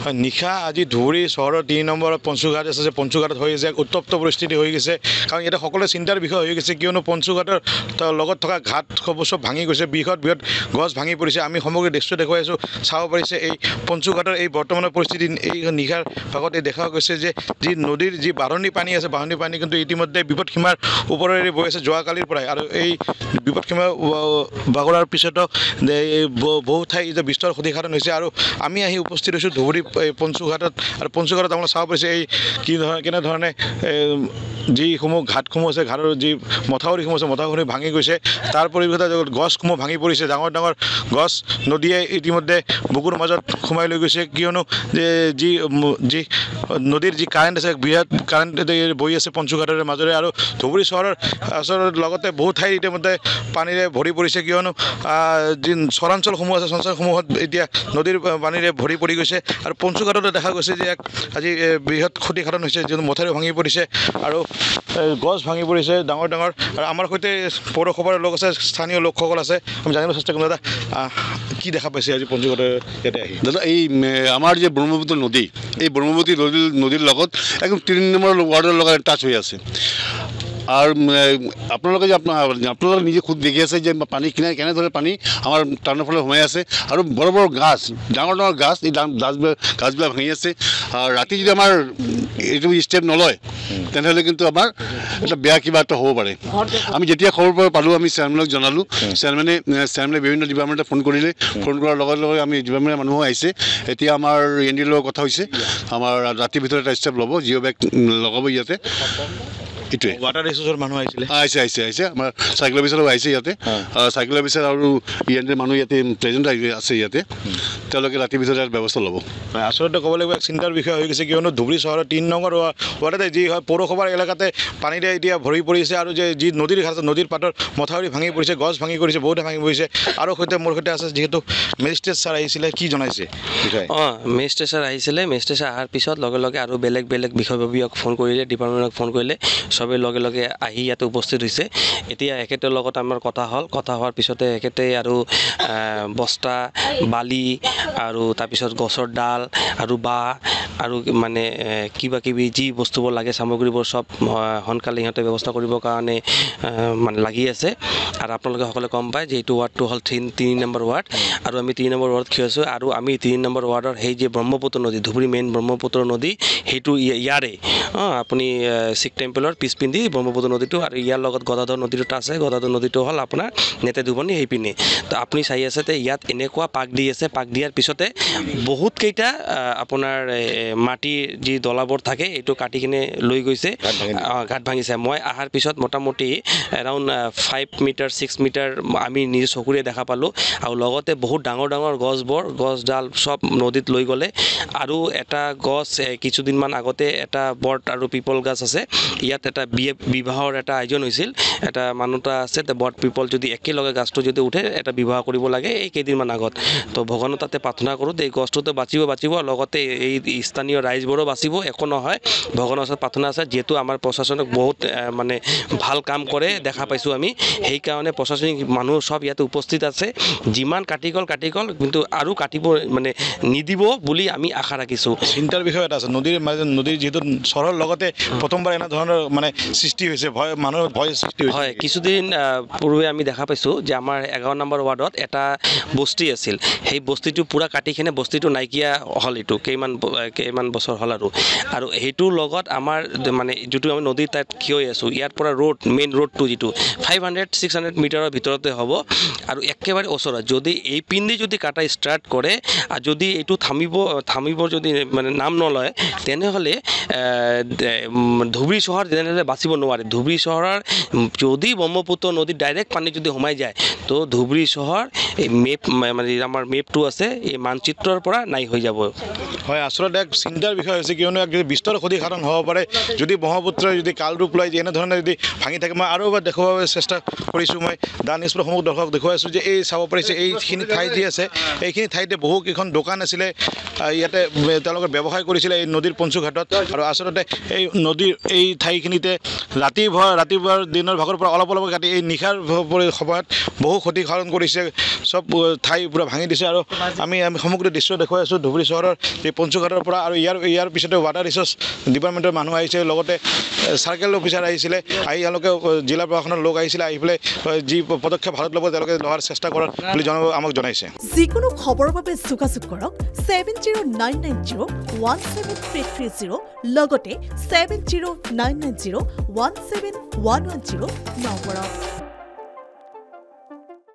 নিশা আজি ধুবুৰী চহৰৰ ৩ নম্বৰ পঞ্চুঘাট আছে, পঞ্চুঘাটত হৈ আছে এক উত্তপ্ত পৰিস্থিতি হৈ গৈছে। কাৰণ ইয়াতে সকলোৱে চিন্তাৰ বিষয় হৈ গৈছে, কিয়নো পঞ্চুঘাটৰ লগত থকা ঘাট চব ভাঙি গৈছে, বৃহৎ গছ ভাঙি পৰিছে। আমি সমগ্ৰ দেশটো দেখুৱাই আছোঁ, চাব পাৰিছে এই পঞ্চুঘাটৰ এই বৰ্তমানৰ পৰিস্থিতি। এই নিশাৰ ভাগত দেখা গৈছে যে যি নদীৰ যি বাঢ়নী পানী আছে, বাঢ়নী পানী কিন্তু ইতিমধ্যে বিপদসীমাৰ ওপৰেৰে বৈ আছে যোৱাকালিৰ পৰাই। আৰু এই বিপদসীমা বাগৰাৰ পিছতো বহু ঠাই যে বিস্তৰ ক্ষতিসাধন হৈছে। আৰু আমি আহি উপস্থিত হৈছোঁ ধুবুৰী পঞ্চুঘাটত। আৰু পঞ্চুঘাটত আপোনালোকে চাব পাৰিছে এই কেনেধৰণে যিসমূহ ঘাটসমূহ আছে, ঘাটৰ যি মথাউৰিসমূহ আছে, মথাউৰি ভাঙি গৈছে। তাৰ পৰিৱেশতে গছসমূহ ভাঙি পৰিছে, ডাঙৰ ডাঙৰ গছ নদীয়ে ইতিমধ্যে বুকুৰ মাজত সোমাই লৈ গৈছে। কিয়নো যি নদীৰ যি কাৰেণ্ট আছে, বৃহৎ কাৰেণ্ট বৈ আছে পঞ্চুঘাটৰ মাজেৰে। আৰু ধুবুৰী চহৰৰ লগতে বহু ঠাইত ইতিমধ্যে পানীৰে ভৰি পৰিছে, কিয়নো যি চৰাঞ্চলসমূহ আছে, চৰাঞ্চলসমূহত এতিয়া নদীৰ পানীৰে ভৰি পৰি গৈছে। আৰু পঞ্চুঘাটতে দেখা গৈছে যে আজি বৃহৎ ক্ষতিসাধন হৈছে, যিহেতু মথাউৰি ভাঙি পৰিছে আৰু গছ ভাঙি পৰিছে ডাঙৰ ডাঙৰ। আৰু আমাৰ সৈতে পৌৰসভাৰ লোক আছে, স্থানীয় লোকসকল আছে, আমি জানিব চেষ্টা কৰিম। দাদা, কি দেখা পাইছে আজি পঞ্চুঘাটৰ ইয়াতে আহি? দাদা, এই আমাৰ যে ব্ৰহ্মপুত্ৰ নদী, এই ব্ৰহ্মপুত্ৰ নদীৰ লগত একদম ৩ নম্বৰ ৱাৰ্ডৰ লগত টাচ হৈ আছে। আৰু আপোনালোকে যে আপোনালোকে নিজে খুদ দেখি আছে যে পানী কেনেদৰে পানী আমাৰ টাউনৰ ফালে সোমাই আছে। আৰু বৰ বৰ গাছ, ডাঙৰ ডাঙৰ গাছ, এই গাছবিলাক ভাঙি আছে। আৰু ৰাতি যদি আমাৰ এইটো ষ্টেপ নলয়, তেনেহ'লে কিন্তু আমাৰ এটা বেয়া কিবা এটা হ'ব পাৰে। আমি যেতিয়া খবৰ পালোঁ, আমি চেয়াৰমেনক জনালোঁ। চেয়াৰমেনে বিভিন্ন ডিপাৰ্টমেণ্টে ফোন কৰিলে। ফোন কৰাৰ লগে লগে আমি ডিপাৰ্টমেণ্টৰ মানুহ আহিছে। এতিয়া আমাৰ END লগত কথা হৈছে, আমাৰ ৰাতিৰ ভিতৰত এটা ষ্টেপ ল'ব, জিঅ' বেগ লগাব ইয়াতে। এইটোৱে ৱাটাৰ ৰিচোৰ্চৰ মানুহ আহিছিলে, আহিছে আমাৰ চাইকেল অফিচাৰো আহিছে ইয়াতে। চাইকেল অফিচাৰ আৰু END মানুহ ইয়াতে প্ৰেজেণ্ট আছে ইয়াতে। তেওঁলোকে ৰাতিৰ ভিতৰত এটা ব্যৱস্থা ল'ব। আচলতে ক'ব লাগিব এক চিন্তাৰ বিষয় হৈ গৈছে, কিয়নো ধুবুৰী চহৰৰ ৩ নম্বৰ ৱাৰ্ডতে যি হয় পৌৰসভাৰ এলেকাতে পানীৰে এতিয়া ভৰি পৰিছে। আৰু যি নদীৰ ঘাট, নদীৰ পাতৰ মথাউৰি ভাঙি পৰিছে, গছ ভাঙি পৰিছে, বহুতে ভাঙি পৰিছে। আৰু মোৰ সৈতে আছে যিহেতু মেজিষ্ট্ৰেট ছাৰ আহিছিলে, কি জনাইছে? মেজিষ্ট্ৰেট ছাৰ আহিছিলে। মেজিষ্ট্ৰেট ছাৰ অহাৰ পিছত লগে লগে আৰু বেলেগ বিষয়ববীয়াক ফোন কৰিলে, ডিপাৰ্টমেণ্টক ফোন কৰিলে। চবেই লগে লগে আহি ইয়াতে উপস্থিত হৈছে। এতিয়া এখেতৰ লগত আমাৰ কথা হ'ল। কথা হোৱাৰ পিছতে এখেতে আৰু বস্তা, বালি আৰু তাৰপিছত গছৰ ডাল আৰু বাঁহ আৰু মানে কিবা কিবি যি বস্তুবোৰ লাগে সামগ্ৰীবোৰ চব সোনকালে সিহঁতে ব্যৱস্থা কৰিবৰ কাৰণে মানে লাগি আছে। আৰু আপোনালোকে সকলোৱে গম পায় যে এইটো ৱাৰ্ডটো হ'ল 3 নম্বৰ ৱাৰ্ড। আৰু আমি 3 নম্বৰ ৱাৰ্ডত থিয় আছোঁ। আৰু আমি 3 নম্বৰ ৱাৰ্ডৰ সেই যে ব্ৰহ্মপুত্ৰ নদী, ধুবুৰী মেইন ব্ৰহ্মপুত্ৰ নদী, সেইটো ইয়াৰে আপুনি শিখ টেম্পলৰ পিছপিন্ধি ব্ৰহ্মপুত্ৰ নদীটো, আৰু ইয়াৰ লগত গদাধৰ নদীটো আছে। গদাধৰ নদীটো হ'ল আপোনাৰ নেতে দুবনি সেইপিনে। তো আপুনি চাই আছে যে ইয়াত এনেকুৱা পাক দি আছে। পাক দিয়াৰ পিছতে বহুতকেইটা আপোনাৰ মাটিৰ যি দলাবোৰ থাকে, এইটো কাটি কিনে লৈ গৈছে, ঘাট ভাঙিছে। মই অহাৰ পিছত মোটামুটি এৰাউণ্ড 5 মিটাৰ 6 মিটাৰ আমি নিজৰ চকুৰে দেখা পালোঁ। আৰু লগতে বহুত ডাঙৰ ডাঙৰ গছডাল চব নদীত লৈ গ'লে। আৰু এটা গছ কিছুদিনমান আগতে এটা বট আৰু পিপল গাছ আছে, ইয়াত এটা বিবাহৰ এটা আয়োজন হৈছিল। এটা মানুহ এটা আছে, বট পিপল যদি একেলগে গাছটো যদি উঠে, এটা বিবাহ কৰিব লাগে এই কেইদিনমান আগত। তো ভগৱানৰ তাতে প্ৰাৰ্থনা কৰোঁ এই গছটোতো বাচিব, লগতে এই স্থানীয় ৰাইজবোৰো বাচিব, একো নহয়। ভগৱানৰ ওচৰত প্ৰাৰ্থনা আছে। যিহেতু আমাৰ প্ৰশাসনক বহুত মানে ভাল কাম কৰে দেখা পাইছোঁ আমি, সেইকাৰণে প্ৰশাসনিক মানুহ চব ইয়াতে উপস্থিত আছে। যিমান কাটি গ'ল, কিন্তু আৰু কাটিব মানে নিদিব বুলি আমি আশা ৰাখিছোঁ। চিন্তাৰ বিষয় এটা আছে, নদীৰ যিহেতু চহৰৰ লগতে প্ৰথমবাৰ এনেধৰণৰ মানে সৃষ্টি হৈছে, মানুহৰ ভয় সৃষ্টি হৈছে। হয়, কিছুদিন পূৰ্বে আমি দেখা পাইছোঁ যে আমাৰ 11 নম্বৰ ৱাৰ্ডত এটা বস্তি আছিল। সেই বস্তিটো পূৰা কাটি কিনে বস্তিটো নাইকিয়া হ'ল। এইটো কেইমান বছৰ হ'ল। আৰু সেইটোৰ লগত আমাৰ মানে যিটো আমি নদীৰ তাত থিয় হৈ আছোঁ, ইয়াৰ পৰা মেইন ৰোডটো যিটো 500-600 মিটাৰৰ ভিতৰতে হ'ব। আৰু একেবাৰে ওচৰত যদি এই পিন্ধি যদি কাটা ষ্টাৰ্ট কৰে, আৰু যদি এইটো থামিব যদি মানে নাম নলয়, তেনেহ'লে ধুবুৰী চহৰ যেনেদৰে বাচিব নোৱাৰে। ধুবুৰী চহৰৰ যদি ব্ৰহ্মপুত্ৰ নদীত ডাইৰেক্ট পানী যদি সোমাই যায়, তো ধুবুৰী চহৰ এই মানে আমাৰ মেপটো আছে, এই মানচিত্ৰৰ পৰা নাই হৈ যাব। হয়, আচলতে এক চিন্তাৰ বিষয় হৈছে, কিয়নো এক বিস্তৰ ক্ষতিসাধন হ'ব পাৰে যদি ব্ৰহ্মপুত্ৰই যদি কাল ৰূপ লয়, যে এনেধৰণে যদি ভাঙি থাকে। মই আৰু এবাৰ দেখুৱাব চেষ্টা কৰিছোঁ। মই দা নিউজ সমূহ দৰ্শকক দেখুৱাইছোঁ যে এই চাব পাৰিছে এইখিনি ঠাই যি আছে, এইখিনি ঠাইতে বহুকেইখন দোকান আছিলে। ইয়াতে তেওঁলোকে ব্যৱসায় কৰিছিলে এই নদীৰ পঞ্চুঘাটত। আৰু আচলতে এই নদীৰ এই ঠাইখিনিত ৰাতিপুৱাৰ দিনৰ ভাগৰ পৰা অলপ কাটি এই নিশাৰ সময়ত বহু ক্ষতিসাধন কৰিছে চব ঠাই পূৰা ভাঙি দিছে আৰু আমি সমগ্ৰ দৃশ্য দেখুৱাই আছোঁ ধুবুৰী চহৰৰ এই পঞ্চুঘাটৰ পৰা আৰু ইয়াৰ পিছতে ৱাটাৰ ৰিচোৰ্চ ডিপাৰ্টমেণ্টৰ মানুহ আহিছে লগতে চাৰ্কেল অফিচাৰ আহিছিলে আহি এওঁলোকে জিলা প্ৰশাসনৰ লোক আহিছিলে আহি পেলাই যি পদক্ষেপ হাতত ল'ব তেওঁলোকে লোৱাৰ চেষ্টা কৰাৰ বুলি আমাক জনাইছে যিকোনো খবৰৰ বাবে যোগাযোগ কৰক 7099017330 লগতে 7099017110 নম্বৰত